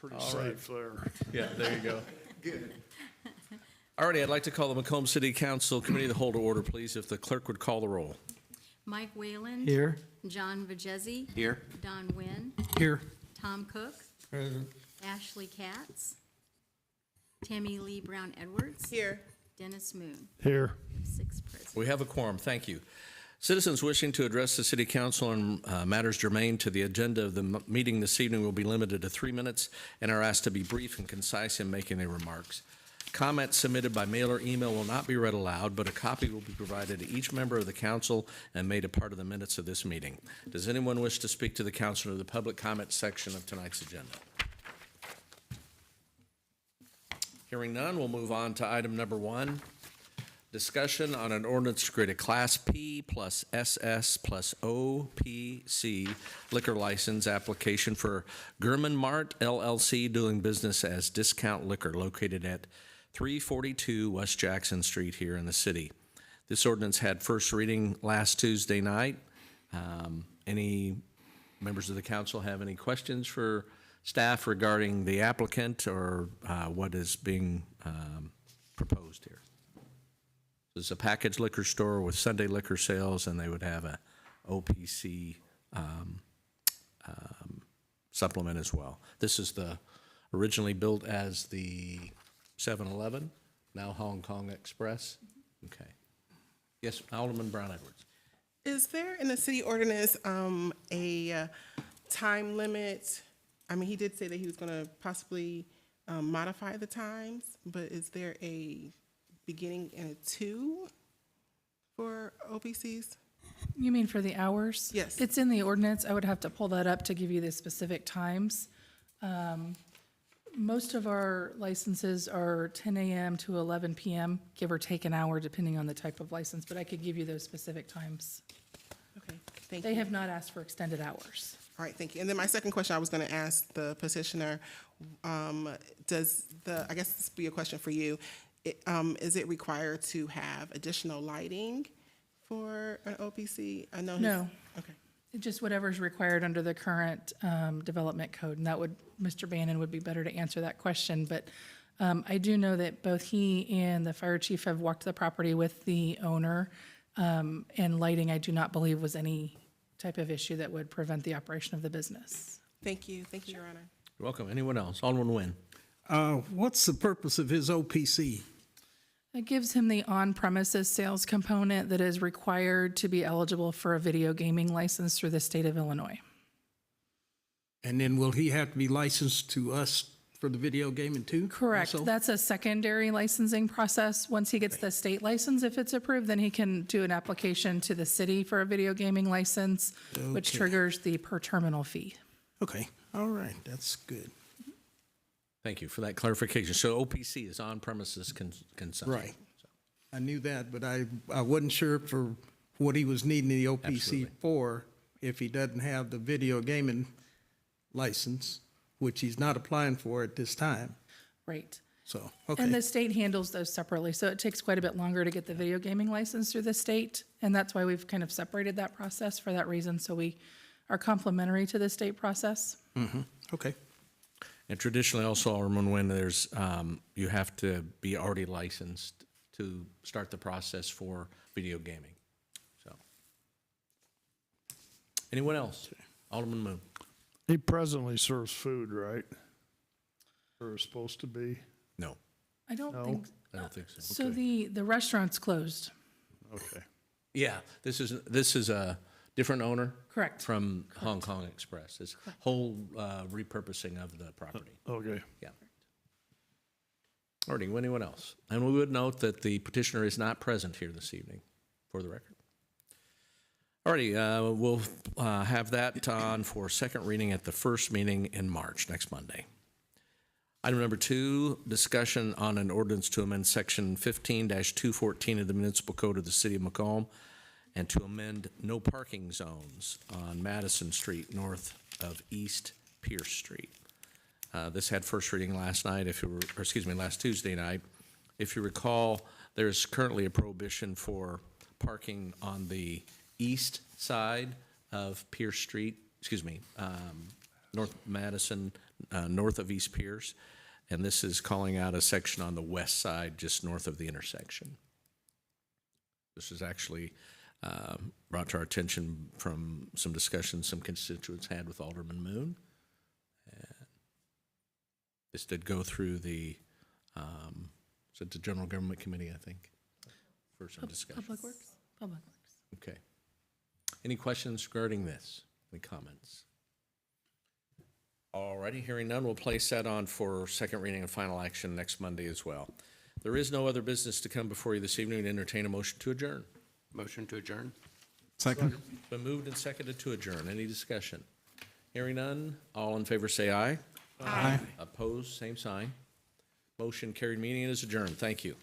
pretty safe there. Yeah, there you go. Good. All righty, I'd like to call the Macomb City Council Committee of the Whole to order, please, if the clerk would call the roll. Mike Wayland. Here. John Vajezi. Here. Don Wynn. Here. Tom Cook. Present. Ashley Katz. Tammy Lee Brown Edwards. Here. Dennis Moon. Here. 6 present. We have a quorum, thank you. Citizens wishing to address the City Council on matters germane to the agenda of the meeting this evening will be limited to 3 minutes and are asked to be brief and concise in making their remarks. Comments submitted by mail or email will not be read aloud, but a copy will be provided to each member of the council and made a part of the minutes of this meeting. Does anyone wish to speak to the council or the public comment section of tonight's agenda? Hearing none, we'll move on to item number 1. Discussion on an ordinance to create a Class P plus SS plus OPC liquor license application for German Mart LLC doing business as Discount Liquor located at 342 West Jackson Street here in the city. This ordinance had first reading last Tuesday night. Any members of the council have any questions for staff regarding the applicant or what is being proposed here? It's a packaged liquor store with Sunday liquor sales, and they would have a OPC supplement as well. This is the originally built as the 7-Eleven, now Hong Kong Express. Okay. Yes, Alderman Brown Edwards. Is there in the city ordinance a time limit? I mean, he did say that he was going to possibly modify the times, but is there a beginning and a 2 for OPCs? You mean for the hours? Yes. It's in the ordinance. I would have to pull that up to give you the specific times. Most of our licenses are 10 a.m. to 11 p.m., give or take an hour, depending on the type of license, but I could give you those specific times. Okay, thank you. They have not asked for extended hours. All right, thank you. And then my second question, I was going to ask the petitioner, I guess this would be a question for you. Is it required to have additional lighting for an OPC? I know. No. Okay. Just whatever's required under the current development code, and that would, Mr. Bannon would be better to answer that question. But I do know that both he and the fire chief have walked the property with the owner, and lighting, I do not believe, was any type of issue that would prevent the operation of the business. Thank you. Thank you, Your Honor. You're welcome. Anyone else? Alderman Nguyen. What's the purpose of his OPC? It gives him the on-premises sales component that is required to be eligible for a video gaming license through the state of Illinois. And then will he have to be licensed to us for the video gaming too? Correct. also? That's a secondary licensing process. Once he gets the state license, if it's approved, then he can do an application to the city for a video gaming license, which Okay. triggers the per terminal fee. Okay, all right, that's good. Thank you for that clarification. So OPC is on-premises consumption. Right. I knew that, but I wasn't sure for what he was needing the OPC Absolutely. for if he doesn't have the video gaming license, which he's not applying for at this time. Right. So, okay. And the state handles those separately, so it takes quite a bit longer to get the video gaming license through the state, and that's why we've kind of separated that process for that reason, so we are complementary to the state process. Okay. And traditionally also, Alderman, when there's, you have to be already licensed to start the process for video gaming. So, anyone else? Alderman Moon. He presently serves food, right? Or is supposed to be? No, I don't No. think, I don't think so. so the restaurant's closed. Okay. Yeah, this is a different owner. Correct. From Hong Kong Express. It's whole repurposing of the property. Okay. Yeah. All right, anyone else? And we would note that the petitioner is not present here this evening, for the record. All righty, we'll have that on for second reading at the first meeting in March, next Monday. Item number 2, discussion on an ordinance to amend section 15-214 of the Municipal Code of the City of Macomb and to amend no parking zones on Madison Street north of East Pierce Street. This had first reading last night, last Tuesday night. If you recall, there's currently a prohibition for parking on the east side of Pierce Street, North Madison, north of East Pierce. And this is calling out a section on the west side, just north of the intersection. This was actually brought to our attention from some discussions some constituents had with Alderman Moon. And this did go through the, is it the General Government Committee, I think, for some discussion. Public Works? Public Works. Okay. Any questions regarding this? Any comments? All righty, hearing none, we'll place that on for second reading and final action next Monday as well. There is no other business to come before you this evening. To entertain a motion to adjourn. Motion to adjourn? Second. Been moved and seconded to adjourn. Any discussion? Hearing none, all in favor say aye. Aye. Opposed, same sign. Motion carried. Meeting is adjourned. Thank you.